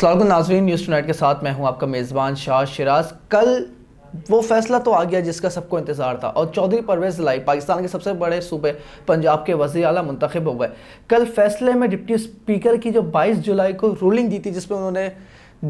अस्सलाम वालेकुम नाज़रीन, न्यूज़ टुनाइट के साथ मैं हूं आपका मेज़बान शाह शिराज। कल वो फैसला तो आ गया जिसका सबको इंतज़ार था और चौधरी परवेज़ इलाही पाकिस्तान के सबसे बड़े सूबे पंजाब के वज़ीर आला मुंतखब हो गए। कल फैसले में डिप्टी स्पीकर की जो 22 जुलाई को रूलिंग दी थी जिसमें उन्होंने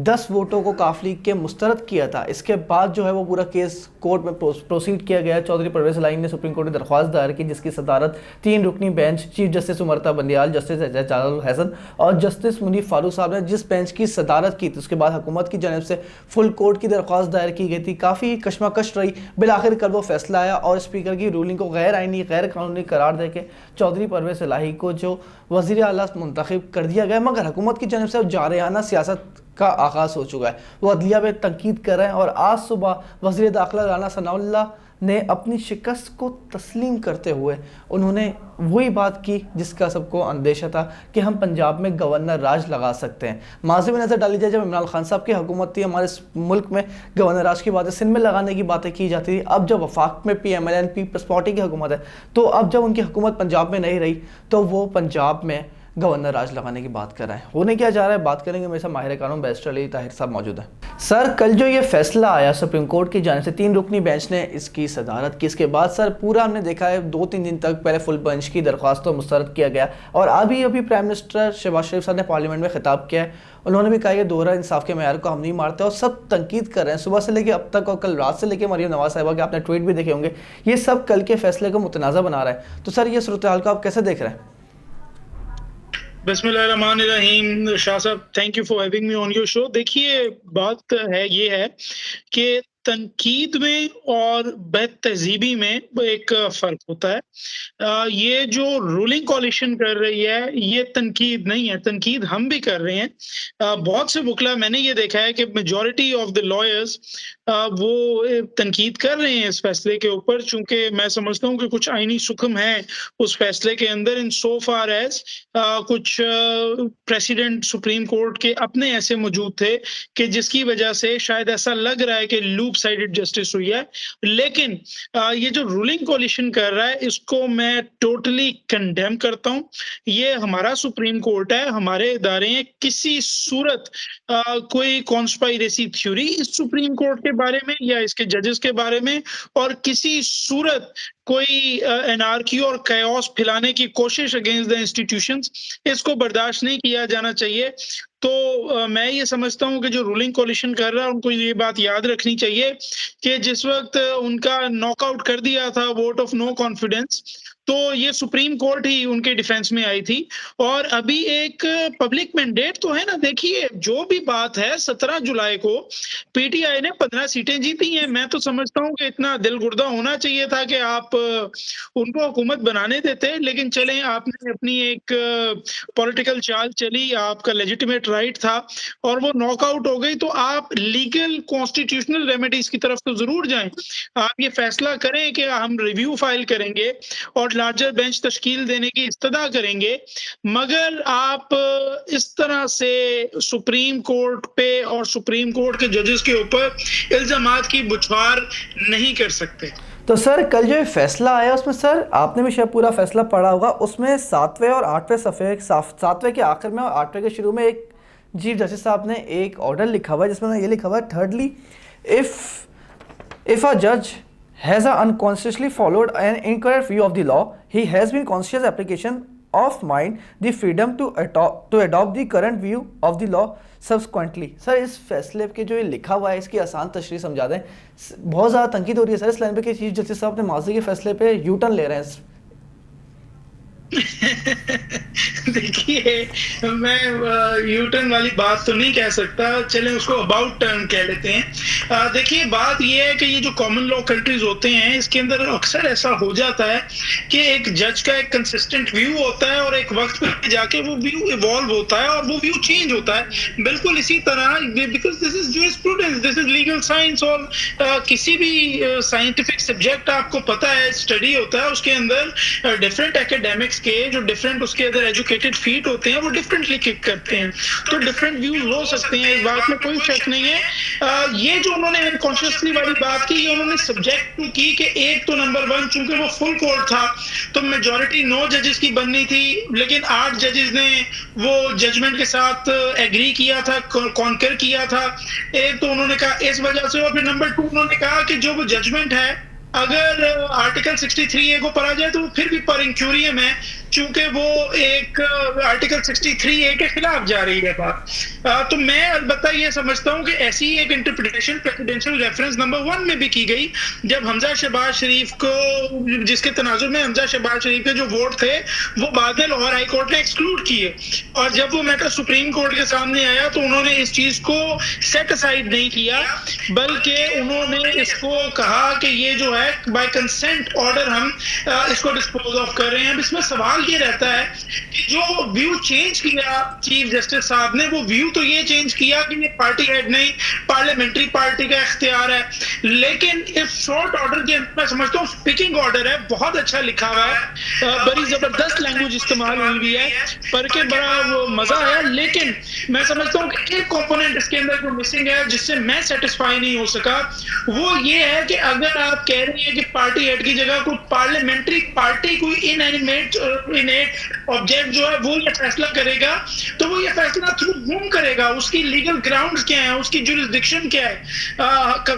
10 वोटों को काफली के मुस्तरद किया था, इसके बाद जो है वो पूरा केस कोर्ट में प्रोसीड किया गया। चौधरी परवेज़ इलाही ने सुप्रीम कोर्ट में दरख्वास्त दायर की जिसकी सदारत 3 रुकनी bench chief justice उमरता Bandial, justice Ejazul Hasan और जस्टिस मुनीफ फारूक साहब ने जिस बेंच की सदारत की थी, उसके बाद हुकूमत की जानिब से फुल कोर्ट की दरख्वास्त दायर की गई थी। काफ़ी कशमकश रही, बिलाखिर कल वो फैसला आया और स्पीकर की रूलिंग को गैर आइनी गैर कानूनी करार दे के चौधरी परवेज़ इलाही को जो वज़ीर आला मुंतखब कर दिया गया। मगर हुकूमत की जानिब से अब जारहाना सियासत का आगाज़ हो चुका है, वो अदलिया पे तनकीद कर रहे हैं और आज सुबह वज़ीर दाखिला राना सनाउल्लाह ने अपनी शिकस्त को तस्लीम करते हुए उन्होंने वही बात की जिसका सबको अंदेशा था कि हम पंजाब में गवर्नर राज लगा सकते हैं। माज़ी में नज़र डाली जाए जब इमरान खान साहब की हुकूमत थी, हमारे मुल्क में गवर्नर राज की बातें सिंध में लगाने की बातें की जाती थी। अब जब वफाक में PMLN पीपल्स पार्टी की हुकूमत है, तो अब जब उनकी हुकूमत पंजाब में नहीं रही तो वो पंजाब में गवर्नर राज लगाने की बात कर रहे हैं। होने क्या जा रहा है बात करेंगे, मेरे साथ माहिर कानून बैरिस्टर अली ताहिर साहब मौजूद है। सर, कल जो ये फैसला आया सुप्रीम कोर्ट की जानिब से 3 रुकनी बेंच ने इसकी सदारत की, इसके बाद सर पूरा हमने देखा है 2-3 दिन तक पहले फुल बेंच की दरख्वास्त तो मुस्तरद किया गया और अभी प्राइम मिनिस्टर शहबाज शरीफ साहब ने पार्लियामेंट में खिताब किया है। उन्होंने भी कहा कि दोहरा इंसाफ के मैयार को हम नहीं मारते और सब तनकीद कर रहे हैं सुबह से लेकर अब तक और कल रात से लेकर मरियम नवाज साहिबा के आपने ट्वीट भी देखे होंगे, ये सब कल के फैसले को मुतनाज़ा बना रहा है। तो सर ये सूरत हाल को आप कैसे देख रहे हैं? बिस्मिल्लाहिर्रहमानिर्रहीम। शाह साहब, thank you for having me on your show. देखिए, बात है ये है कि तनकीद में और बदतहज़ीबी में एक फ़र्क होता है। ये जो रूलिंग कोalition कर रही है, ये तनकीद नहीं है, तनकीद हम भी कर रहे हैं। बहुत से वकील मैंने ये देखा है कि मेजॉरिटी ऑफ द लॉयर्स वो तनकीद कर रहे हैं इस फैसले के ऊपर, चूँकि मैं समझता हूँ कि कुछ आईनी सुकम है उस फैसले के अंदर इन सो फार एज़ कुछ प्रेसिडेंट सुप्रीम कोर्ट के अपने ऐसे मौजूद थे कि जिसकी वजह से शायद ऐसा लग रहा है कि लूप साइडेड जस्टिस हुई है। लेकिन ये जो रूलिंग कोalition कर रहा है, इसको मैं टोटली कंडेम करता हूँ। ये हमारा सुप्रीम कोर्ट है, हमारे इदारे हैं, किसी सूरत कोई कॉन्स्पायरेसी थ्योरी इस सुप्रीम कोर्ट के बारे में या इसके जजेस के बारे में और किसी सूरत कोई एनार्की और कैओस फैलाने की कोशिश अगेंस्ट द इंस्टीट्यूशंस, इसको बर्दाश्त नहीं किया जाना चाहिए। तो मैं ये समझता हूँ कि जो रूलिंग कोalition कर रहा है उनको ये बात याद रखनी चाहिए कि जिस वक्त उनका नॉकआउट कर दिया था वोट ऑफ नो कॉन्फिडेंस, तो ये सुप्रीम कोर्ट ही उनके डिफेंस में आई थी और अभी एक पब्लिक मैंडेट तो है ना। देखिए, जो भी बात है 17 जुलाई को PTI ने 15 सीटें जीती हैं। मैं तो समझता हूँ कि इतना दिल गुर्दा होना चाहिए था कि आप उनको हुकूमत बनाने देते, लेकिन चलें, आपने अपनी एक पॉलिटिकल चाल चली, आपका लेजिटिमेट राइट था और वो नॉकआउट हो गई, तो आप लीगल कॉन्स्टिट्यूशनल रेमेडीज की तरफ तो जरूर जाएं। आप ये फैसला करें कि हम रिव्यू फाइल करेंगे और लार्जर बेंच तश्कील देने की इस्तदा करेंगे, मगर आप इस तरह से सुप्रीम कोर्ट पे और सुप्रीम कोर्ट के जजेस के ऊपर इल्जामात की बुछार नहीं कर सकते। तो सर, कल जो फैसला आया उसमें सर आपने भी शायद पूरा फैसला पढ़ा होगा, उसमें 7वें और 8वें सफ़े 7वें के आखिर में और 8वें के शुरू में एक चीफ जस्टिस साहब ने एक ऑर्डर लिखा हुआ है जिसमें ये लिखा हुआ है, थर्डली इफ अ जज has unconsciously followed an incorrect view of the law, he has been conscious application of mind the freedom to adopt the current view of the law subsequently। Sir, इस फैसले के जो ये लिखा हुआ है इसकी आसान तशरीह समझा दें। बहुत ज़्यादा तनकीद हो रही है सर इस लाइन पे कि चीफ जस्टिस साहब अपने माजी के फैसले पे यू टर्न ले रहे हैं। देखिए, मैं यू टर्न वाली बात तो नहीं कह सकता, चलें उसको अबाउट टर्न कह लेते हैं। देखिए, बात ये है कि ये जो कॉमन लॉ कंट्रीज होते हैं इसके अंदर अक्सर ऐसा हो जाता है कि एक जज का एक कंसिस्टेंट व्यू होता है और एक वक्त पे जाके वो व्यू इवॉल्व होता है और वो व्यू चेंज होता है। बिल्कुल इसी तरह, because this is jurisprudence, this is legal science और किसी भी साइंटिफिक सब्जेक्ट आपको पता है, स्टडी होता है, उसके अंदर डिफरेंट एकेडमिक्स के जो डिफरेंट उसके अंदर एजुकेशन एजुकेटेड फीट होते हैं वो डिफरेंटली किक करते हैं, तो डिफरेंट व्यूज हो सकते हैं, इस बात में कोई शक नहीं है। ये जो उन्होंने अनकॉन्शियसली वाली बात की, ये उन्होंने सब्जेक्ट टू की कि एक तो नंबर 1 चूंकि वो फुल कोर्ट था तो मेजॉरिटी 9 जजेस की बननी थी, लेकिन 8 जजेस ने वो जजमेंट के साथ एग्री किया था, कॉन्कर किया था। एक तो उन्होंने कहा इस वजह से, और फिर नंबर 2 उन्होंने कहा कि जो वो जजमेंट है अगर आर्टिकल 63A को पढ़ा जाए तो वो फिर भी पर इंक्यूरियम है, चूंकि वो एक आर्टिकल 63A के खिलाफ जा रही है बात। तो मैं अलबत्ता ये समझता हूँ कि ऐसी एक इंटरप्रिटेशन प्रेसिडेंशियल रेफरेंस नंबर 1 में भी की गई, जब हमजा शहबाज शरीफ को, जिसके तनाजुर में हमजा शहबाज शरीफ के जो वोट थे वो बाद में लाहौर हाई कोर्ट ने एक्सक्लूड किए, और जब वो मैटर सुप्रीम कोर्ट के सामने आया तो उन्होंने इस चीज को सेट असाइड नहीं किया, बल्कि उन्होंने इसको कहा कि ये जो है बाय कंसेंट ऑर्डर हम इसको डिस्पोज ऑफ कर रहे हैं। अब इसमें सवाल ये रहता है कि जो व्यू चेंज किया चीफ जस्टिस साहब ने, वो व्यू तो ये चेंज किया कि ये पार्टी हेड नहीं, पार्लियामेंट्री पार्टी का इख्तियार है, लेकिन इस शॉर्ट ऑर्डर के मैं समझता हूँ स्पीकिंग ऑर्डर है, बहुत अच्छा लिखा हुआ है, बड़ी जबरदस्त लैंग्वेज इस्तेमाल हुई हुई है, पढ़ के बड़ा वो मजा आया। लेकिन मैं समझता हूँ कि एक कंपोनेंट इसके अंदर जो मिसिंग है, जिससे मैं सेटिस्फाई नहीं हो सका, वो ये है कि अगर आप कह रही है कि पार्टी हेड की जगह कोई पार्लियामेंट्री पार्टी, कोई इनेट ऑब्जेक्ट जो है वो ये फैसला करेगा, तो वो ये फैसला थ्रू whom करेगा, उसकी लीगल ग्राउंड्स क्या है, उसकी जुरिस्डिक्शन क्या है,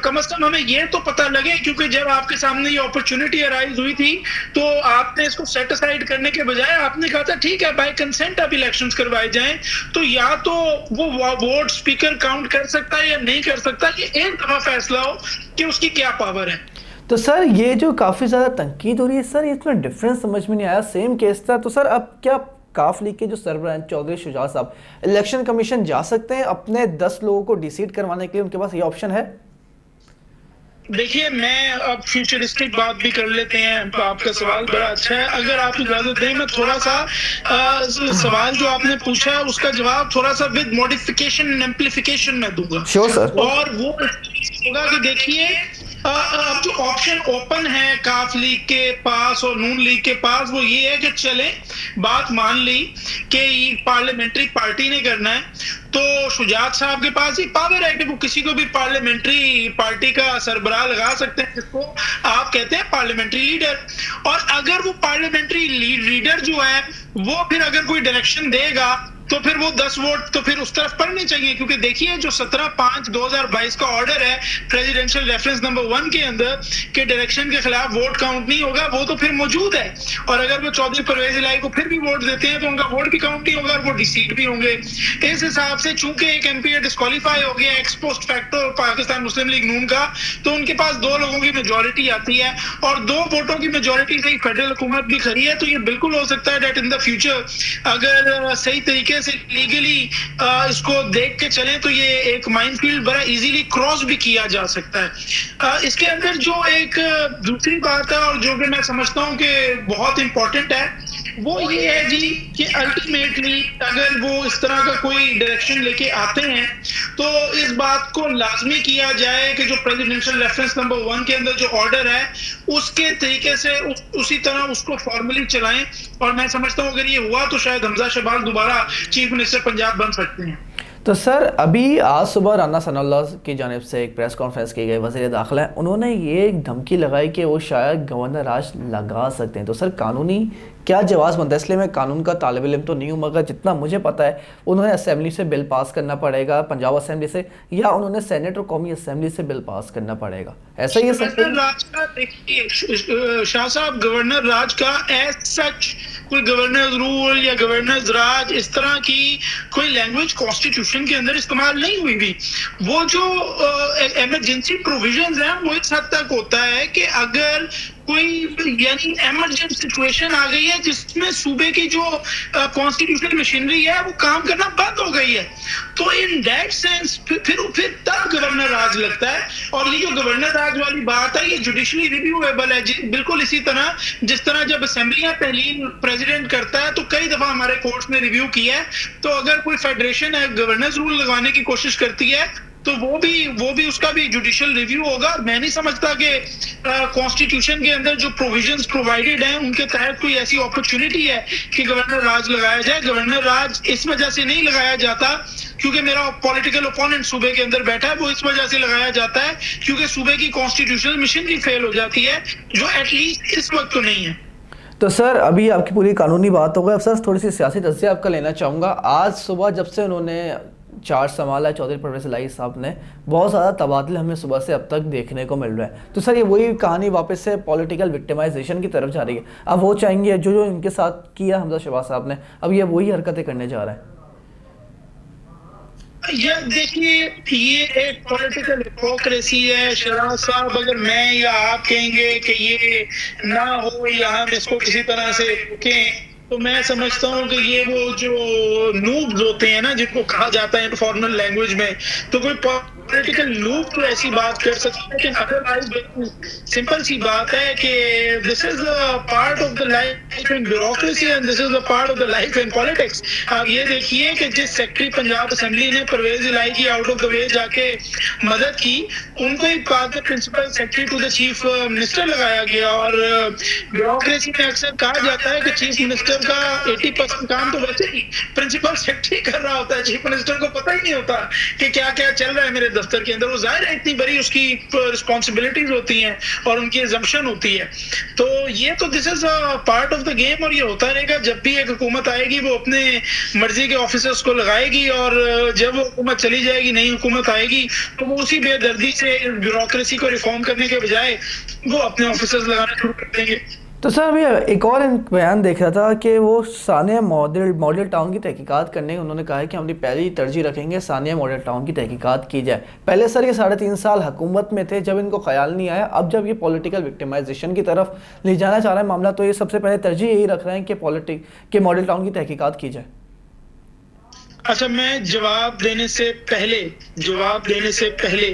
कम से कम हमें ये तो पता लगे। क्योंकि जब आपके सामने ये अपॉर्चुनिटी अराइज हुई थी तो आपने इसको सेट असाइड करने के बजाय आपने कहा था ठीक है बाय कंसेंट अब इलेक्शंस करवाए जाएं, तो या तो वो वोट स्पीकर काउंट कर सकता है या नहीं कर सकता, ये एक दफा फैसला हो कि उसकी क्या पावर है। तो सर ये जो काफ़ी ज़्यादा तनकीद हो रही है सर, इसमें डिफरेंस समझ में नहीं आया, सेम केस था, तो सर अब क्या काफ लीग के जो सरबराह चौधरी शुजात साहब इलेक्शन कमीशन जा सकते हैं अपने 10 लोगों को डिसीड करवाने के लिए, उनके पास ये ऑप्शन है? देखिए मैं अब फ्यूचरिस्टिक बात भी कर लेते हैं, आपका सवाल बड़ा अच्छा है, अगर आप इजाजत दें मैं थोड़ा सा सवाल जो आपने पूछा है उसका जवाब थोड़ा सा विद मॉडिफिकेशन एंड एम्प्लीफिकेशन में दूंगा। Sure sir. और वो होगा कि देखिए अब जो ऑप्शन ओपन है काफ लीग के पास और नून लीग के पास, वो ये है कि चले बात मान ली कि पार्लियामेंट्री पार्टी ने करना है, तो शुजात साहब के पास ही पावर है कि वो किसी को भी पार्लियामेंट्री पार्टी का सरबराह लगा सकते हैं, जिसको आप कहते हैं पार्लियामेंट्री लीडर। और अगर वो पार्लियामेंट्री लीडर जो है वो फिर अगर कोई डायरेक्शन देगा तो फिर वो 10 वोट तो फिर उस तरफ पड़ने चाहिए, क्योंकि देखिए जो 17/5/2022 का ऑर्डर है प्रेसिडेंशियल रेफरेंस नंबर 1 के अंदर के डायरेक्शन के खिलाफ वोट काउंट नहीं होगा, वो तो फिर मौजूद है। और अगर वो चौधरी परवेज इलाही को फिर भी वोट देते हैं तो उनका वोट भी काउंट नहीं होगा और वो डिसीट भी होंगे। इस हिसाब से चूंकि एक एमपी डिस्क्वालीफाई हो गया एक्स पोस्ट फैक्टो पाकिस्तान मुस्लिम लीग नून का, तो उनके पास 2 लोगों की मेजोरिटी आती है और 2 वोटों की मेजोरिटी से ही फेडरल हुकूमत भी खड़ी है, तो ये बिल्कुल हो सकता है डेट इन द फ्यूचर अगर सही तरीके से लीगली इसको देख के चलें तो ये एक माइनफील्ड बड़ा इजीली क्रॉस भी किया जा सकता है। इसके अंदर जो एक दूसरी बात है और जो कि मैं समझता हूं कि बहुत इंपॉर्टेंट है, वो ये है जी कि अल्टीमेटली अगर वो इस तरह का कोई डायरेक्शन लेके आते हैं तो इस बात को लाजमी किया जाए कि जो प्रेसिडेंशियल रेफरेंस नंबर 1 के अंदर जो ऑर्डर है उसके तरीके से उसी तरह उसको फॉर्मली चलाएं। और मैं समझता हूं अगर ये हुआ तो शायद हमजा शहबाज दोबारा चीफ मिनिस्टर पंजाब बन सकते हैं। तो सर अभी आज सुबह राना सनाउल्लाह की जानिब से एक प्रेस कॉन्फ्रेंस की गई, वज़ीर दाखिला उन्होंने ये एक धमकी लगाई कि वो शायद गवर्नर राज लगा सकते हैं, तो सर कानूनी क्या जवाब बनता है? इसलिए मैं कानून का तालिब इल्म तो नहीं हूँ, मगर जितना मुझे पता है उन्होंने असेंबली से बिल पास करना पड़ेगा, पंजाब असेंबली से, या उन्होंने सेनेट और कौमी असेंबली से बिल पास करना पड़ेगा, ऐसा ही है। शाह साहब गवर्नर राज का एज सच कोई गवर्नर रूल या गवर्नर राज इस तरह की कोई लैंग्वेज कॉन्स्टिट्यूशन के अंदर इस्तेमाल नहीं हुई थी। वो जो इमरजेंसी प्रोविजंस हैं वो इस हद तक होता है कि अगर कोई यानी इमरजेंसी सिचुएशन आ गई है जिसमें सूबे की जो कॉन्स्टिट्यूशनल मशीनरी है वो काम करना बंद हो गई है, तो इन दैट सेंस फिर तब गवर्नर राज लगता है। और ये जो गवर्नर राज वाली बात है ये जुडिशली रिव्यूएबल है, बिल्कुल इसी तरह जिस तरह जब असेंबलियां तहलील प्रेसिडेंट करता है तो कई दफा हमारे कोर्ट्स ने रिव्यू किया है। तो अगर कोई फेडरेशन है गवर्नर्स रूल लगाने की कोशिश करती है तो वो भी उसका भी जुडिशियल रिव्यू होगा। मैं नहीं समझता कि कॉन्स्टिट्यूशन के अंदर जो प्रोविजंस प्रोवाइडेड हैं उनके तहत कोई ऐसी अपॉर्चुनिटी है कि गवर्नर राज लगाया जाए। गवर्नर राज इस वजह से नहीं लगाया जाता क्योंकि मेरा पॉलिटिकल ओपोनेंट सूबे के अंदर बैठा है, वो इस वजह से लगाया जाता है क्योंकि सूबे की कॉन्स्टिट्यूशनल मशीनरी फेल हो जाती है, जो एटलीस्ट इस वक्त तो नहीं है। तो सर अभी आपकी पूरी कानूनी बात हो गई, अब सर थोड़ी सी सियासी तज्ज़िया आपका लेना चाहूँगा। आज सुबह जब से उन्होंने चार्ज संभाला है चौधरी परवेज़ इलाही साहब ने, बहुत ज़्यादा तबादले हमें सुबह से अब तक देखने को मिल रहे हैं। तो सर ये वही कहानी वापस से पॉलिटिकल विक्टिमाइजेशन की तरफ जा रही है। अब वो चाहेंगे जो जो इनके साथ किया हमजा शहबाज साहब ने, अब ये वही हरकतें करने जा रहे हैं। ये देखिए, ये एक पॉलिटिकल हिपोक्रेसी है शहबाज साहब। अगर मैं या आप कहेंगे कि ये ना हो या हम इसको किसी तरह से रोकें, तो मैं समझता हूँ कि ये वो जो नूब्स होते हैं ना, जिनको कहा जाता है फॉर्मल लैंग्वेज में, तो कोई पॉलिटिकल नूब तो ऐसी बात कर सकता है। लेकिन अदरवाइज सिंपल सी बात है कि this is a part of the life in bureaucracy and this is a part of the life in politics. आप ये देखिए कि जिस सेक्रेटरी पंजाब असेंबली ने परवेज इलाही की आउट ऑफ द वे जाके मदद की, उनको ही बाद में principal secretary to the chief minister लगाया गया। और ब्यूरोक्रेसी में अक्सर कहा जाता है कि चीफ मिनिस्टर का 80% काम तो वैसे ही प्रिंसिपल सेक्रेटरी कर रहा होता है। चीफ मिनिस्टर को पता ही नहीं होता कि क्या क्या चल रहा है मेरे दफ्तर के अंदर। वो जाहिर है इतनी बड़ी उसकी रिस्पॉन्सिबिलिटीज होती हैं और उनकी एजम्पशन होती है। तो ये तो this is a part of the game, और ये होता रहेगा। जब भी एक हुकूमत आएगी वो अपने मर्जी के ऑफिसर्स को लगाएगी, और जब वो हुकूमत चली जाएगी, नई हुकूमत आएगी, तो वो उसी बेदर्दी से ब्यूरोक्रेसी को रिफॉर्म करने के बजाय वो अपने ऑफिसर्स लगाना शुरू कर देंगे। तो सर अभी एक और बयान देख रहा था कि वो सानिया मॉडल टाउन की तहकीकात करने, उन्होंने कहा है कि हमारी पहली तरजीह रखेंगे सानिया मॉडल टाउन की तहकीकात की जाए। पहले सर ये 3.5 साल हुकूमत में थे जब इनको ख्याल नहीं आया, अब जब ये पॉलिटिकल विक्टिमाइजेशन की तरफ ले जाना चाह रहा है मामला, तो ये सबसे पहले तरजीह यही रख रहे हैं कि मॉडल टाउन की तहकीकात की जाए। अच्छा, मैं जवाब देने से पहले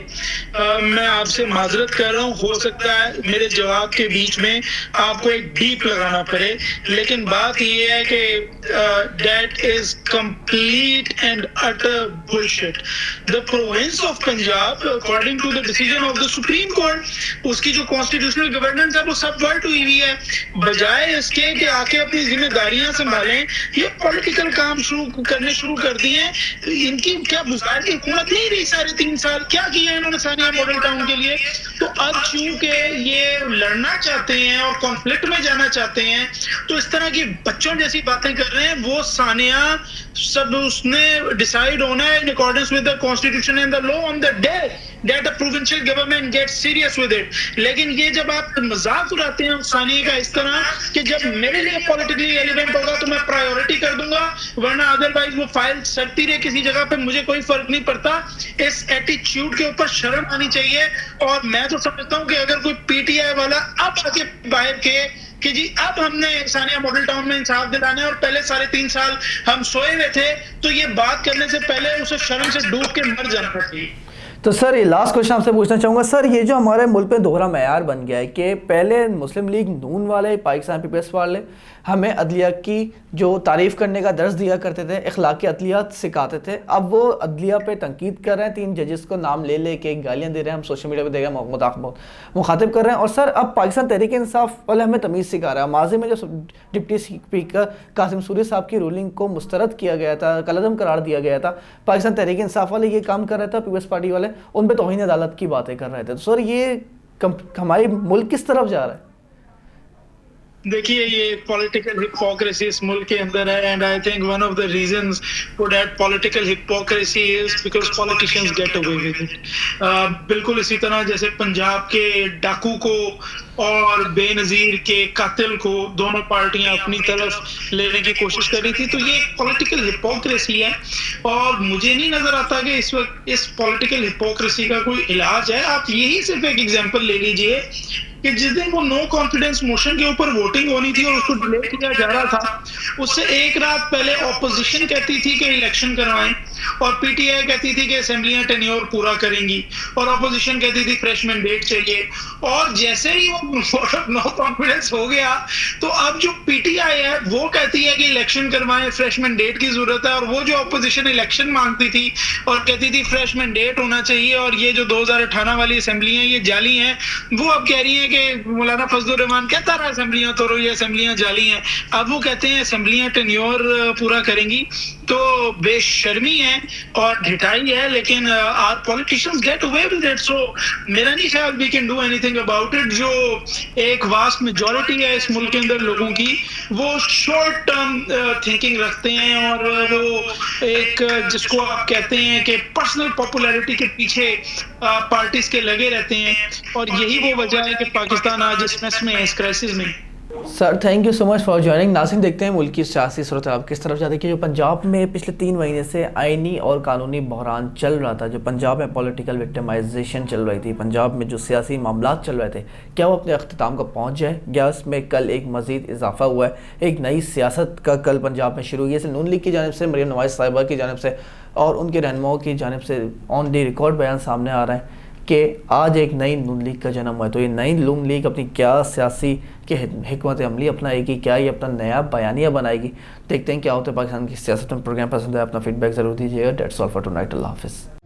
मैं आपसे माजरत कर रहा हूँ। हो सकता है मेरे जवाब के बीच में आपको एक डीप लगाना पड़े, लेकिन बात ये है कि that is complete and utter bullshit. The province of Punjab according to the decision of the supreme court, उसकी जो कॉन्स्टिट्यूशनल गवर्नेंस है वो सबवर्ट हुई हुई है। बजाय इसके कि आके अपनी जिम्मेदारियां संभालें, ये पॉलिटिकल काम करने शुरू कर दिए। इनकी क्या गुजारी की हुकूमत नहीं रही 3.5 साल, क्या किया इन्होंने सानिया मॉडल टाउन के लिए? तो अब चूंकि ये लड़ना चाहते हैं और कॉन्फ्लिक्ट में जाना चाहते हैं, तो इस तरह की बच्चों जैसी बातें कर रहे हैं। वो सानिया सब उसने डिसाइड होना है in accordance with the constitution and the law on the day that the provincial government gets serious with it. लेकिन ये जब आप मजाक उड़ाते हैं सानिया का इस तरह कि जब मेरे लिए पॉलिटिकली रेलेवेंट होगा तो मैं प्रायोरिटी कर दूंगा, वरना अदरवाइज वो फाइल सड़ती रहे किसी जगह पे, मुझे कोई फर्क नहीं पड़ता। इस एटीट्यूड के ऊपर शर्म आनी चाहिए। और मैं तो समझता हूँ कि अगर कोई पीटीआई वाला अब आके बाहर के कि जी अब हमने सानिया मॉडल टाउन में इंसाफ दिलाना है और पहले 3.5 साल हम सोए हुए थे, तो ये बात करने से पहले उसे शर्म से डूब के मर जाना चाहिए। तो सर ये लास्ट क्वेश्चन आपसे पूछना चाहूँगा सर, ये जो हमारे मुल्क में दोहरा मैयार बन गया है कि पहले मुस्लिम लीग नून वाले, पाकिस्तान पीपल्स वाले हमें अदलिया की जो तारीफ़ करने का दर्स दिया करते थे, अखलाकी अदलियात सिखाते थे, अब वो अदलिया पे तनकीद कर रहे हैं, 3 जजेस को नाम ले लेके गालियाँ दे रहे हैं, हम सोशल मीडिया पे दे रहे हैं, मुखातिब कर रहे हैं। और सर अब पाकिस्तान तहरीक इंसाफ वाले हमें तमीज़ सिखा रहा है। माजी में जो डिप्टी स्पीकर कासिम सूरी साहब की रूलिंग को मुस्तरद किया गया था, कलअदम करार दिया गया था, पाकिस्तान तहरीक इंसाफ वाले ये काम कर रहे थे, पीपल्स पार्टी वाले उन पर तौहीन अदालत की बातें कर रहे थे। तो सर ये हमारी मुल्क किस तरफ जा रहा है? देखिए, ये पॉलिटिकल हिपोक्रेसी इस मुल्क के अंदर है, and I think one of the reasons for that political hypocrisy is because politicians get away with it. बिल्कुल इसी तरह जैसे पंजाब के डाकू को और बेनजीर के कातिल को दोनों पार्टियां अपनी तरफ लेने की कोशिश कर रही थी, तो ये पॉलिटिकल हिपोक्रेसी है। और मुझे नहीं नजर आता कि इस वक्त इस पॉलिटिकल हिपोक्रेसी का कोई इलाज है। आप यही सिर्फ एक एग्जांपल ले लीजिए कि जिस दिन वो नो कॉन्फिडेंस मोशन के ऊपर वोटिंग होनी थी और उसको डिले किया जा रहा था, उससे एक रात पहले ऑपोजिशन कहती थी कि इलेक्शन करवाएं और पीटीआई कहती थी कि असेंबलियां टेन्योर पूरा करेंगी और ऑपोजिशन कहती थी फ्रेश मैंडेट चाहिए। और जैसे ही वो वोट ऑफ नो कॉन्फिडेंस हो गया, तो अब जो पीटीआई है वो कहती है कि इलेक्शन करवाएं, फ्रेश मैंडेट की जरूरत है, और वो जो ऑपोजिशन इलेक्शन मांगती थी और कहती थी फ्रेश मैंडेट होना चाहिए और ये जो 2018 वाली असेंबलियां ये जाली हैं, वो अब कह रही है कि मौलाना फजलुर रहमान कहता रहा असेंबलियां तोड़ो, ये असेंबलियां जाली हैं, अब वो कहते हैं असेंबलियां टेन्योर पूरा करेंगी। तो बेशर्मी है और ढिठाई है, लेकिन our politicians get away with it. So मेरा नहीं ख्याल we can do anything about it. जो एक वास्ट मेजॉरिटी है इस मुल्क के अंदर लोगों की, वो शॉर्ट टर्म थिंकिंग रखते हैं और वो एक जिसको आप कहते हैं कि पर्सनल पॉपुलैरिटी के पीछे पार्टीज के लगे रहते हैं, और यही वो वजह है कि पाकिस्तान आज इस मेस में है, इस क्राइसिस में। Sir thank you so much for joining. नाज़रीन देखते हैं मुल्क की सियासी सूरत आप किस तरफ जाती है कि जो पंजाब में पिछले 3 महीने से आइनी और कानूनी बहरान चल रहा था, जो पंजाब में पॉलिटिकल विक्टिमाइजेशन चल रही थी, पंजाब में जो सियासी मामला चल रहे थे, क्या वो अपने अख्ताम को पहुँच जाए? क्या उसमें कल एक मज़ीद इजाफा हुआ है? एक नई सियासत का कल पंजाब में शुरू हुई है, नून लीग की जानिब से, मरीम नवाज़ साहिबा की जानिब से और उनके रहनुमाओं की जानिब से ऑन दी रिकॉर्ड बयान सामने आ रहा है कि आज एक नई नून लीग का जन्म हुआ है। तो ये नई नून लीग अपनी क्या सियासी की हिकमत अमली अपनाएगी, क्या ये अपना नया बयानिया बनाएगी? देखते हैं क्या होता है पाकिस्तान की सियासत में। प्रोग्राम पसंद है अपना फीडबैक ज़रूर दीजिएगा। That's all for tonight. अल्लाह हाफिज़।